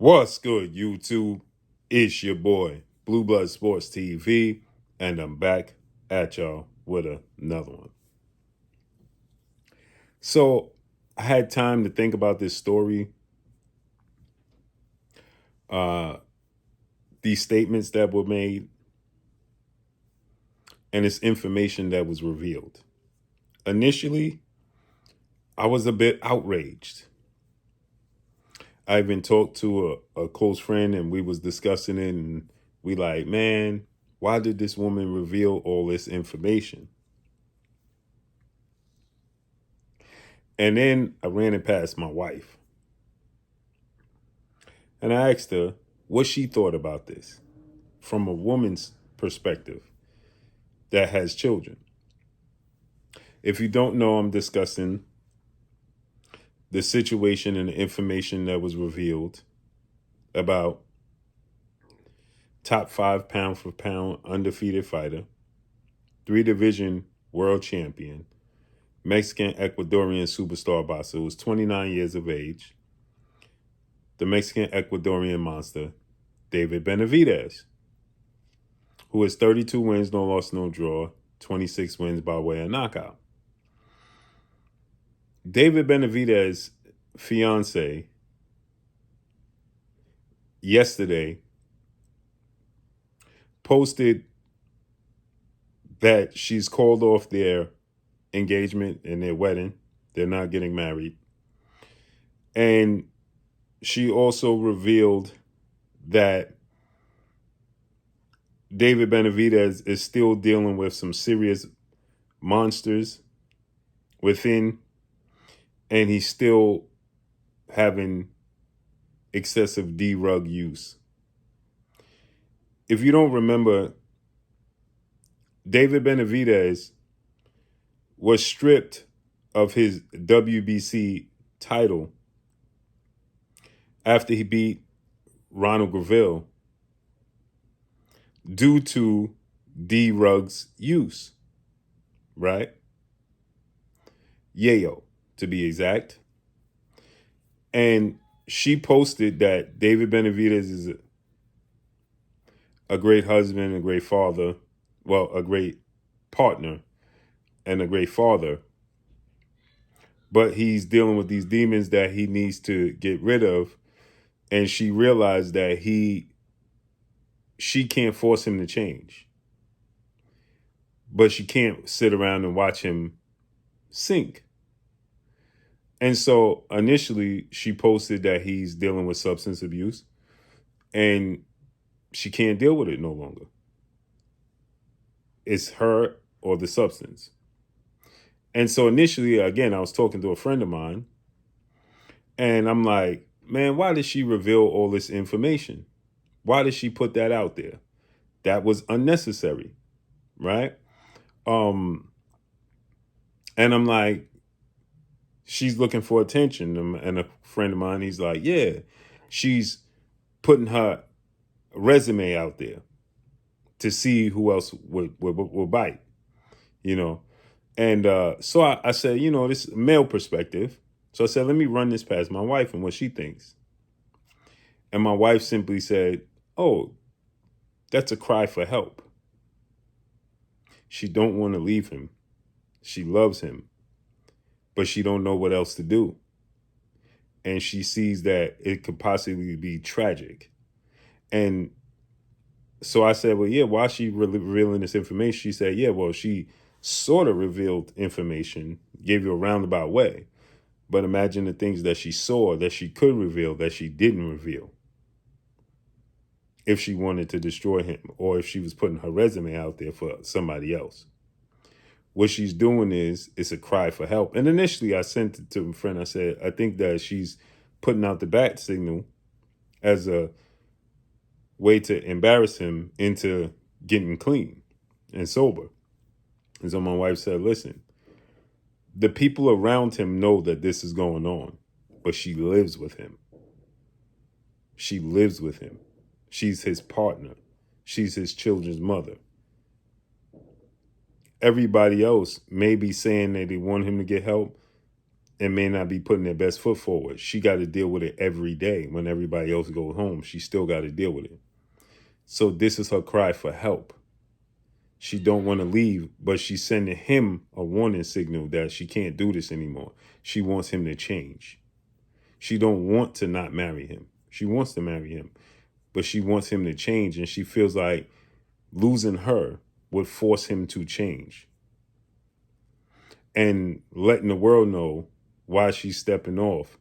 What's good, YouTube? It's your boy, Blue Blood Sports TV, and I'm back at y'all with another one. So, I had time to think about this story, uh, these statements that were made, and this information that was revealed. Initially, I was a bit outraged. I even talked to a close friend, and we was discussing it, and we like, man, why did this woman reveal all this information? And then I ran it past my wife. And I asked her what she thought about this from a woman's perspective that has children. If you don't know, I'm discussing the situation and the information that was revealed about top 5 pound for pound undefeated fighter, 3 division world champion, Mexican Ecuadorian superstar boxer who was 29 years of age, the Mexican Ecuadorian monster, David Benavidez, who has 32 wins, no loss, no draw, 26 wins by way of knockout. David Benavidez's fiance yesterday posted that she's called off their engagement and their wedding. They're not getting married. And she also revealed that David Benavidez is still dealing with some serious monsters within, and he's still having excessive drug use. If you don't remember, David Benavidez was stripped of his WBC title after he beat Ronald Graville due to drugs use, right? Yayo, to be exact. And she posted that David Benavidez is a great husband, a great father, well, a great partner, and a great father. But he's dealing with these demons that he needs to get rid of. And she realized that she can't force him to change. But she can't sit around and watch him sink. And so initially she posted that he's dealing with substance abuse and she can't deal with it no longer. It's her or the substance. And so initially, again, I was talking to a friend of mine and I'm like, man, why did she reveal all this information? Why did she put that out there? That was unnecessary, right? And I'm like, she's looking for attention. And a friend of mine, he's like, yeah, she's putting her resume out there to see who else would bite, you know? And so I said, this male perspective. So I said, let me run this past my wife and what she thinks. And my wife simply said, oh, that's a cry for help. She don't want to leave him. She loves him, but she don't know what else to do. And she sees that it could possibly be tragic. And so I said, well, yeah, why is she revealing this information? She said, yeah, well, she sort of revealed information, gave you a roundabout way. But imagine the things that she saw that she could reveal that she didn't reveal if she wanted to destroy him or if she was putting her resume out there for somebody else. What she's doing is it's a cry for help. And initially I sent it to a friend. I said, I think that she's putting out the bat signal as a way to embarrass him into getting clean and sober. And so my wife said, listen, the people around him know that this is going on, but she lives with him. She lives with him. She's his partner. She's his children's mother. Everybody else may be saying that they want him to get help. and may not be putting their best foot forward. She got to deal with it every day. When everybody else goes home, she still got to deal with it. So this is her cry for help. She don't want to leave, but she's sending him a warning signal that she can't do this anymore. She wants him to change. She don't want to not marry him. She wants to marry him, but she wants him to change, and she feels like losing her would force him to change. And letting the world know why she's stepping off.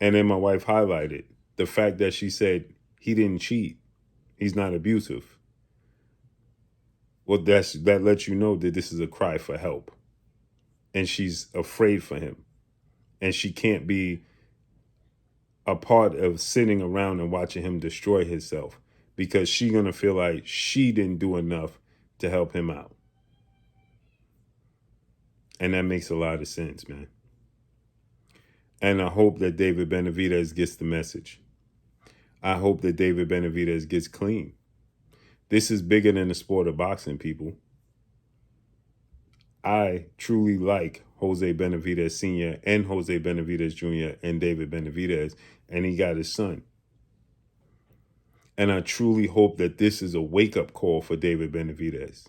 And then my wife highlighted the fact that she said he didn't cheat. He's not abusive. Well, that lets you know that this is a cry for help. And she's afraid for him. And she can't be a part of sitting around and watching him destroy himself, because she's going to feel like she didn't do enough to help him out. And that makes a lot of sense, man. And I hope that David Benavidez gets the message. I hope that David Benavidez gets clean. This is bigger than the sport of boxing, people. I truly like Jose Benavidez Sr. and Jose Benavidez Jr. and David Benavidez, and he got his son. And I truly hope that this is a wake-up call for David Benavidez.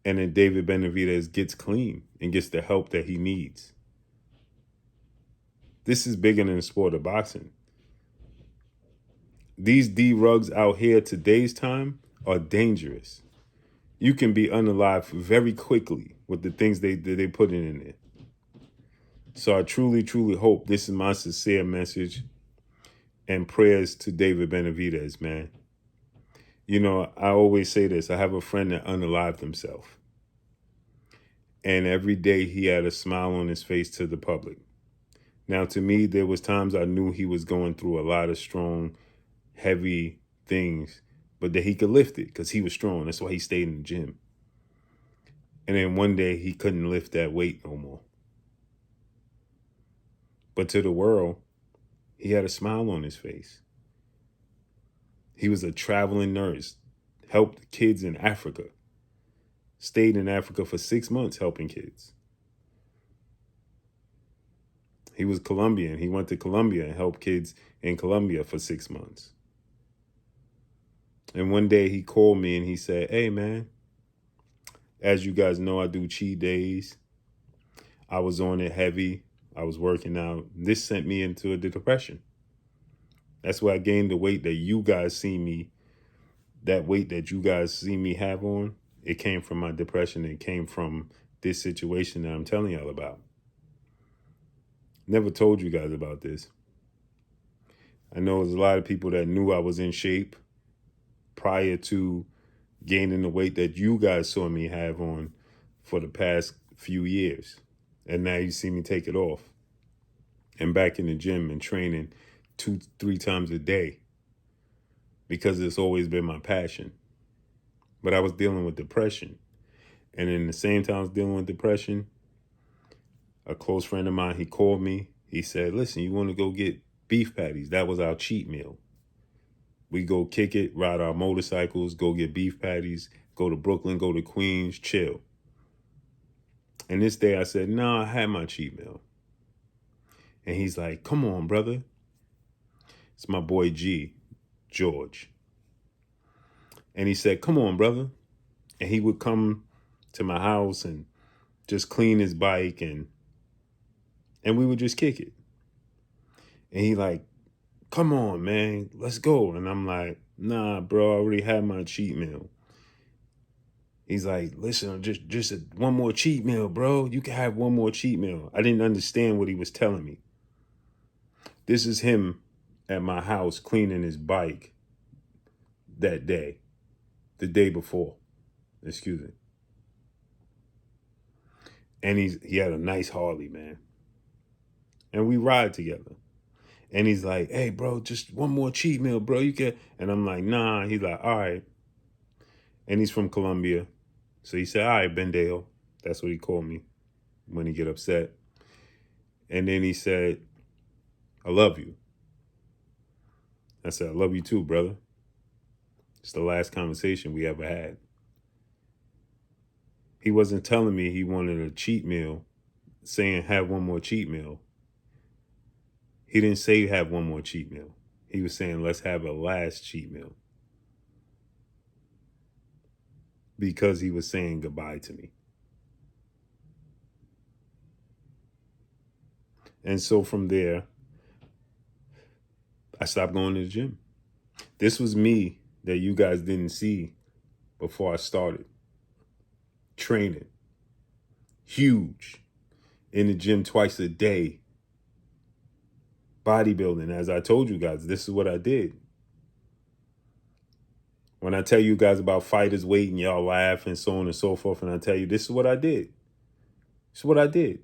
And that David Benavidez gets clean and gets the help that he needs. This is bigger than the sport of boxing. These D-rugs out here today's time are dangerous. You can be unalived very quickly with the things they put in there. So I truly, truly hope, this is my sincere message and prayers to David Benavidez, man. You know, I always say this. I have a friend that unalived himself. And every day he had a smile on his face to the public. Now, to me, there was times I knew he was going through a lot of strong, heavy things, but that he could lift it because he was strong. That's why he stayed in the gym. And then one day he couldn't lift that weight no more. But to the world, he had a smile on his face. He was a traveling nurse, helped kids in Africa, stayed in Africa for 6 months helping kids. He was Colombian. He went to Colombia and helped kids in Colombia for 6 months. And one day he called me and he said, "Hey, man, as you guys know, I do cheat days. I was on it heavy. I was working out. This sent me into a depression. That's why I gained the weight that you guys see me, that weight that you guys see me have on. It came from my depression. It came from this situation that I'm telling y'all about. Never told you guys about this. I know there's a lot of people that knew I was in shape prior to gaining the weight that you guys saw me have on for the past few years. And now you see me take it off and back in the gym and training 2-3 times a day because it's always been my passion. But I was dealing with depression. And in the same time I was dealing with depression, a close friend of mine, he called me. He said, "Listen, you want to go get beef patties?" That was our cheat meal. We go kick it, ride our motorcycles, go get beef patties, go to Brooklyn, go to Queens, chill. And this day I said, "No, I had my cheat meal." And he's like, "Come on, brother." It's my boy George. And he said, "Come on, brother." And he would come to my house and just clean his bike and we would just kick it. And he like, "Come on, man, let's go." And I'm like, "Nah, bro, I already had my cheat meal." He's like, "Listen, just one more cheat meal, bro. You can have one more cheat meal." I didn't understand what he was telling me. This is him at my house cleaning his bike that day, the day before, excuse me. And he had a nice Harley, man. And we ride together. And he's like, "Hey, bro, just one more cheat meal, bro. You can." And I'm like, "Nah." He's like, "All right." And he's from Colombia. So he said, "All right, Bendejo." That's what he called me when he get upset. And then he said, "I love you." I said, "I love you too, brother." It's the last conversation we ever had. He wasn't telling me he wanted a cheat meal saying have one more cheat meal, he didn't say have one more cheat meal. He was saying let's have a last cheat meal. Because he was saying goodbye to me. And so from there, I stopped going to the gym. This was me that you guys didn't see before I started training. Huge. In the gym twice a day. Bodybuilding. As I told you guys, this is what I did. When I tell you guys about fighters waiting, y'all laugh and so on and so forth. And I tell you, this is what I did. This is what I did.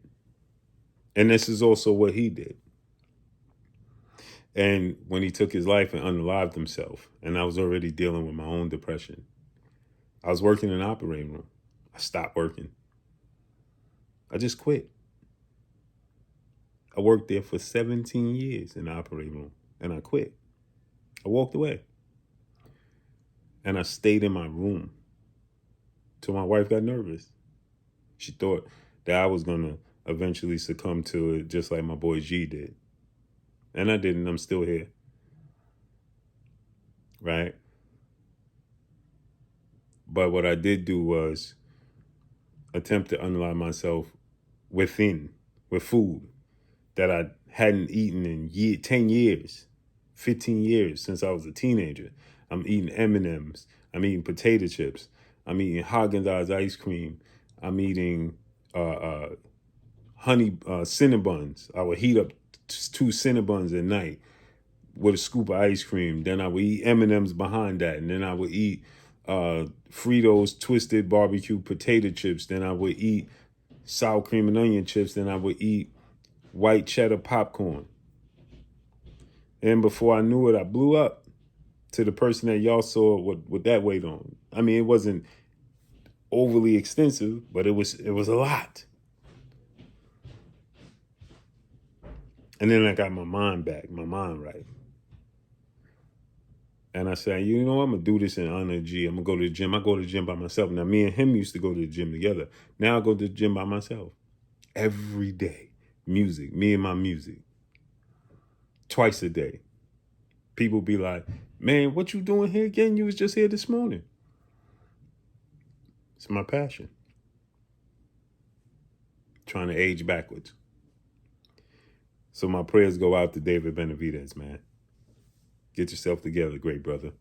And this is also what he did. And when he took his life and unalived himself, and I was already dealing with my own depression, I was working in an operating room. I stopped working. I just quit. I worked there for 17 years in the operating room, and I quit. I walked away. And I stayed in my room till my wife got nervous. She thought that I was going to eventually succumb to it just like my boy G did. And I didn't. I'm still here. Right? But what I did do was attempt to unalive myself with food that I hadn't eaten in 10 years, 15 years since I was a teenager. I'm eating M&Ms. I'm eating potato chips. I'm eating Haagen-Dazs ice cream. I'm eating honey Cinnabons. I would heat up 2 Cinnabons at night with a scoop of ice cream. Then I would eat M&Ms behind that. And then I would eat Fritos twisted barbecue potato chips. Then I would eat sour cream and onion chips. Then I would eat white cheddar popcorn. And before I knew it, I blew up to the person that y'all saw with that weight on. I mean, it wasn't overly extensive, but it was a lot. And then I got my mind back, my mind right. And I said, you know, I'm going to do this in honor of G. I'm going to go to the gym. I go to the gym by myself. Now, me and him used to go to the gym together. Now I go to the gym by myself. Every day. Music. Me and my music. Twice a day. People be like, man, what you doing here again? You was just here this morning. It's my passion. Trying to age backwards. So my prayers go out to David Benavidez, man. Get yourself together, great brother.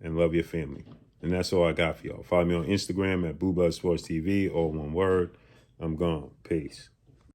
And love your family. And that's all I got for y'all. Follow me on Instagram at Blue Blood Sports TV, all one word. I'm gone. Peace.